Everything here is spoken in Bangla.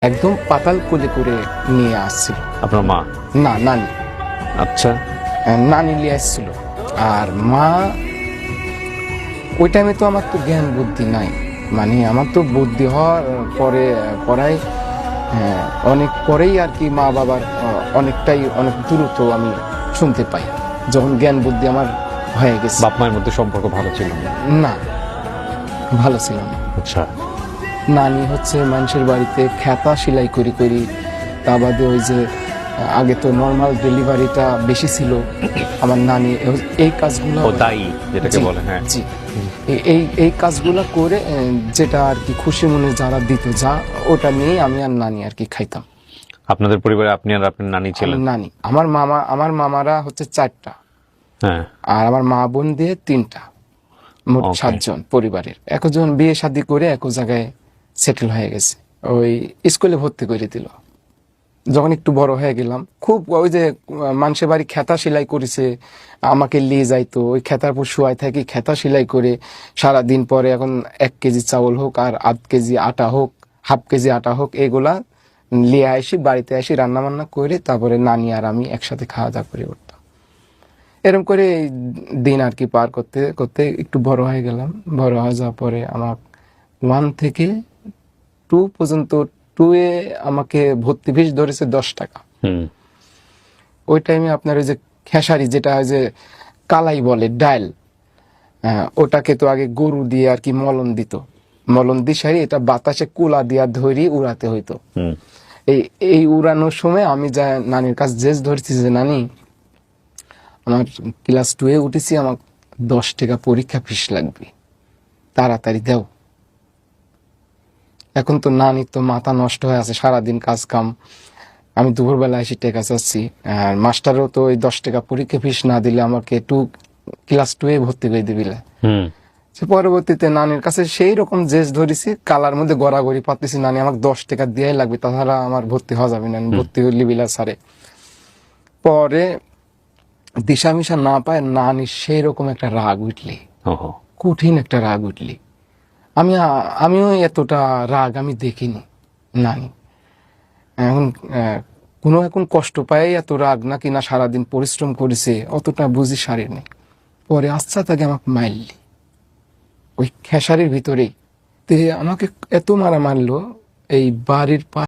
একদম পাতাল কোলে করে নিয়ে আসছিল। আপনার মা? না, নানি। আচ্ছা। নানি নিয়ে আসছিল। আর মা ওই টাইমে তো আমার তো জ্ঞান বুদ্ধি নাই, মানে আমার তো বুদ্ধি হওয়ার পরে পড়ায় অনেক পরেই আর কি মা বাবার অনেক দ্রুত আমি শুনতে পাই, যখন জ্ঞান বুদ্ধি আমার হয়ে গেছে। বাপ মায়ের মধ্যে সম্পর্ক ভালো ছিল না? না, ভালো ছিল না। আচ্ছা। নানি হচ্ছে মানুষের বাড়িতে খেতা সেলাই করি করি, তা বাদে ওই যে আগে তো নর্মাল ডেলিভারিটা বেশি ছিল, আমার নানি এই কাজগুলো ও দায়ী যেটাকে জি, বলে। হ্যাঁ। জি, এই কাজগুলো করে যেটা আর কি খুশি মনে যারা দিত যা, ওটা নিয়ে আমি আর নানি আর কি খাইতাম। আপনাদের পরিবারে আপনি আর আপনার নানি ছিলেন? নানি, আমার মামারা হচ্ছে 4টা, হ্যাঁ। আর আমার মা বোন দিয়ে 3টা, মোট Okay. 7জন পরিবারের। একজন বিয়ে শাদী করে এক জায়গায় সেটেল হয়ে গেছে, ওই স্কুলে ভর্তি করে দিল। যখন একটু বড় হয়ে গেলাম, খুব ওই যে মানুষের বাড়ি খেতা সেলাই করেছে, আমাকে নিয়ে যাইতো ওই খেতার পর শুয়াই থাকি, খেতা সেলাই করে সারা দিন। পরে এখন 1 কেজি চাউল হোক আর 1/2 কেজি আটা হোক, 1/2 কেজি আটা হোক, এগুলা নিয়ে আসি, বাড়িতে আসি, রান্না বান্না করে তারপরে নানি আর আমি একসাথে খাওয়া দাওয়া করে উঠতাম। এরকম করে এই দিন আর কি পার করতে করতে একটু বড় হয়ে গেলাম। বড় হয়ে যাওয়ার পরে আমার 1 থেকে 2 পর্যন্ত, 2 এ আমাকে ভর্তি ফিস ধরেছে 10 টাকা। হুম। ওই টাইমে আপনার ওই যে খেসারি, যেটা ওই যে কালাই বলে, ডাল, ওটাকে তো আগে গরু দিয়ে আর কি মলন দিত, মলন দিয়ে সারি এটা বাতাসে কুলা দিয়া ধরি উড়াতে হইতো। হুম। এই এই উড়ানোর সময় আমি যা নানির কাছে জেস ধরছি যে নানি, আমার ক্লাস 2 এ উঠেছি, আমার 10 টাকা পরীক্ষা ফিস লাগবে, তাড়াতাড়ি দাও। এখন তো নানির তো মাথা নষ্ট হয়ে আছে, সারাদিন কাজ কাম, আমি দুপুরবেলা এসে টাকা চাচ্ছি, আর মাস্টারও তো ওই 10 টাকা পরীক্ষা ফিস না দিলে আমাকে ক্লাস 2 এ ভর্তি করে দিবিলে। হুম। পরবর্তীতে নানির কাছে সেই রকম জেস ধরেছি, কালার মধ্যে গড়াগড়ি পাতেছি, নানি আমাকে 10 টাকা দিয়াই লাগবে, তাছাড়া আমার ভর্তি হওয়া যাবে না, আমি ভর্তি হইলি বিলা সারে। পরে দিশা মিশা না পায় নানি সেই রকম একটা রাগ উঠলি, ওহো। কঠিন একটা রাগ উঠলি। আমিও এতটা রাগ আমি দেখিনি নানি। এখন এখন কষ্ট পায় এত রাগ, নাকি না সারাদিন পরিশ্রম করেছে অতটা বুঝি সারি নেই। পরে আচ্ছা তাকে আমাকে মারলি ওই খেসারির ভিতরেই, তে আমাকে এত মারা মারলো, এই বাড়ির